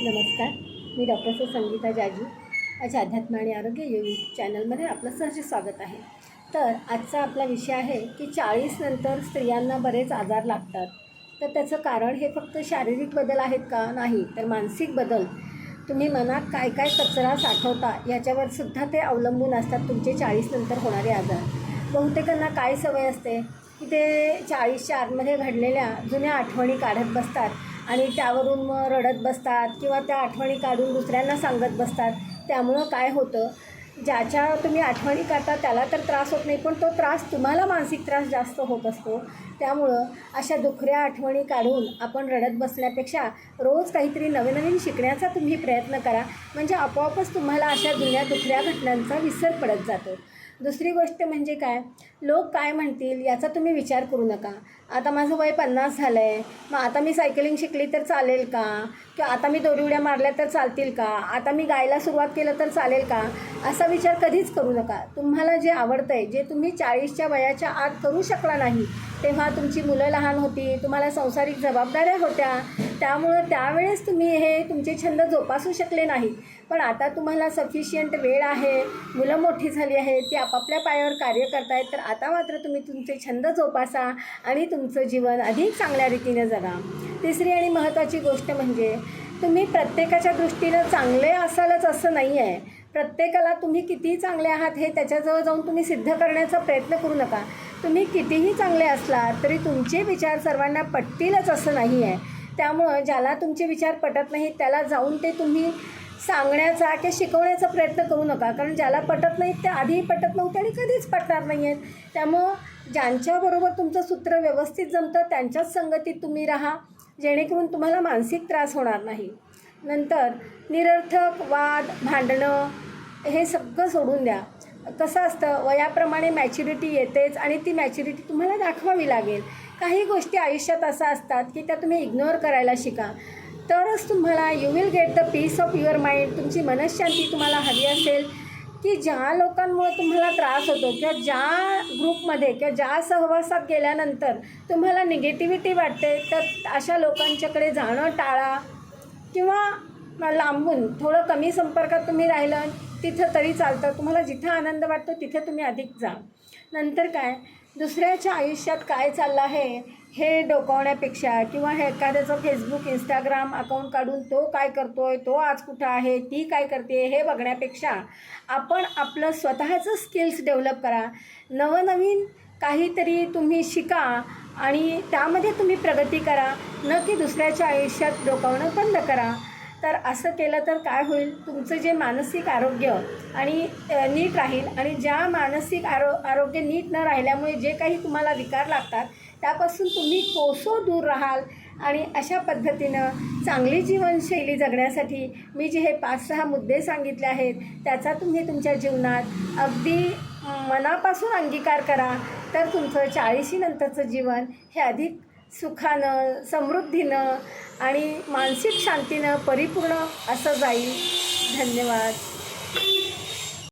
नमस्कार. मी डॉक्टर संगीता जाजी. आज अध्यात्म आणि आरोग्य यूट्यूब चॅनलमध्ये आपलं सहर्ष स्वागत आहे. तर आजचा आपला विषय आहे की 40 नंतर स्त्रियांना बरेच आजार लागतात. तर त्याचं कारण हे फक्त शारीरिक बदल आहेत का? नाही, तर मानसिक बदल. तुम्ही मनात काय काय कचरा साठवता याच्यावर सुद्धा ते अवलंबून असतात तुमचे 40 नंतर होणारे आजार. बहुतेकांना काय सवय असते की ते 40च्या आतमध्ये घडलेल्या जुन्या आठवणी काढत बसतात आणि त्यावरून मग रडत बसतात किंवा त्या आठवणी काढून दुसऱ्यांना सांगत बसतात. त्यामुळं काय होतं, ज्याच्या तुम्ही आठवणी काढता त्याला तर त्रास होत नाही, पण तो त्रास तुम्हाला मानसिक त्रास जास्त होत असतो. त्यामुळं अशा दुखऱ्या आठवणी काढून आपण रडत बसण्यापेक्षा रोज काहीतरी नवीन नवीन शिकण्याचा तुम्ही प्रयत्न करा, म्हणजे आपोआपच तुम्हाला अशा जुन्या दुखऱ्या घटनांचा विसर पडत जातो. दुसरी गोष्ट म्हणजे काय, लोक काय म्हणतील याचा तुम्ही विचार करू नका. आता माझं वय 50 झालं आहे, मग आता मी सायकलिंग शिकली तर चालेल का? किंवा आता मी दोरी उड्या मारल्या तर चालतील का? आता मी गायला सुरुवात केलं तर चालेल का? असा विचार कधीच करू नका. तुम्हाला जे आवडतं आहे, जे तुम्ही 40च्या वयाच्या आत करू शकला नाही, तेव्हा तुमची मुलं लहान होती, तुम्हाला सांसारिक जबाबदाऱ्या होत्या, त्यामुळं त्यावेळेस तुम्ही हे तुमचे छंद जोपासू शकले नाही. पण आता तुम्हाला सफिशियंट वेळ आहे, मुलं मोठी झाली आहेत, ती आपापल्या पायावर कार्य करतायत, तर आता मात्र तुम्ही तुमचे छंद जोपासा आणि तुमचं जीवन अधिक चांगल्या रीतीने जगा. तिसरी आणि महत्त्वाची गोष्ट म्हणजे तुम्ही प्रत्येकाच्या दृष्टीनं चांगले असालच असं नाही आहे. प्रत्येकाला तुम्ही किती चांगले आहात हे त्याच्याजवळ जाऊन तुम्ही सिद्ध करण्याचा प्रयत्न करू नका. तुम्ही कितीही चांगले असलात तरी तुमचे विचार सर्वांना पटतीलच असं नाही आहे. त्यामुळं ज्याला तुमचे विचार पटत नाहीत त्याला जाऊन ते तुम्ही सांगण्याचा किंवा शिकवण्याचा प्रयत्न करू नका, कारण ज्याला पटत नाहीत ते आधीही पटत नव्हते आणि कधीच पटणार नाही आहेत. त्यामुळं ज्यांच्याबरोबर तुमचं सूत्र व्यवस्थित जमतं त्यांच्याच संगतीत तुम्ही राहा, जेणेकरून तुम्हाला मानसिक त्रास होणार नाही. नंतर निरर्थक वाद, भांडणं हे सगळं सोडून द्या. कसं असतं, वयाप्रमाणे मॅच्युरिटी येतेच आणि ती मॅच्युरिटी तुम्हाला दाखवावी लागेल. काही गोष्टी आयुष्यात अशा असतात की त्या तुम्ही इग्नोर करायला शिका, तरच तुम्हाला you will get the peace of your mind. तुमची मनःशांती तुम्हाला हवी असेल की ज्या लोकांमुळे तुम्हाला त्रास होतो किंवा ज्या ग्रुपमध्ये किंवा ज्या सहवासात गेल्यानंतर तुम्हाला निगेटिव्हिटी वाटते, तर अशा लोकांच्याकडे जाणं टाळा किंवा लांबून थोडं कमी संपर्कात तुम्ही राहिलं तिथं तरी चालतं. तुम्हाला जिथं आनंद वाटतो तिथं तुम्ही अधिक जा. नंतर काय, दुसऱ्याच्या आयुष्यात काय चाललं आहे हे डोकावण्यापेक्षा किंवा हे एखाद्याचं फेसबुक इंस्टाग्राम अकाउंट काढून तो काय करतो आहे, तो आज कुठं आहे, ती काय करते हे बघण्यापेक्षा आपण आपलं स्वतःचं स्किल्स डेव्हलप करा. नवनवीन काहीतरी तुम्ही शिका आणि त्यामध्ये तुम्ही प्रगती करा, न की दुसऱ्याच्या आयुष्यात डोकावणं बंद करा. तर असं केलं तर काय होईल, तुमचं जे मानसिक आरोग्य आणि नीट राहील आणि ज्या मानसिक आरोग्य नीट न राहिल्यामुळे जे काही तुम्हाला विकार लागतात त्यापासून तुम्ही कोसो दूर राहाल. आणि अशा पद्धतीनं चांगली जीवनशैली जगण्यासाठी मी जे हे 5-6 मुद्दे सांगितले आहेत त्याचा तुम्ही तुमच्या जीवनात अगदी मनापासून अंगीकार करा, तर तुमचं 40 नंतरचं जीवन हे अधिक सुखानं, समृद्धीनं आणि मानसिक शांतीनं परिपूर्ण असं जाईल. धन्यवाद.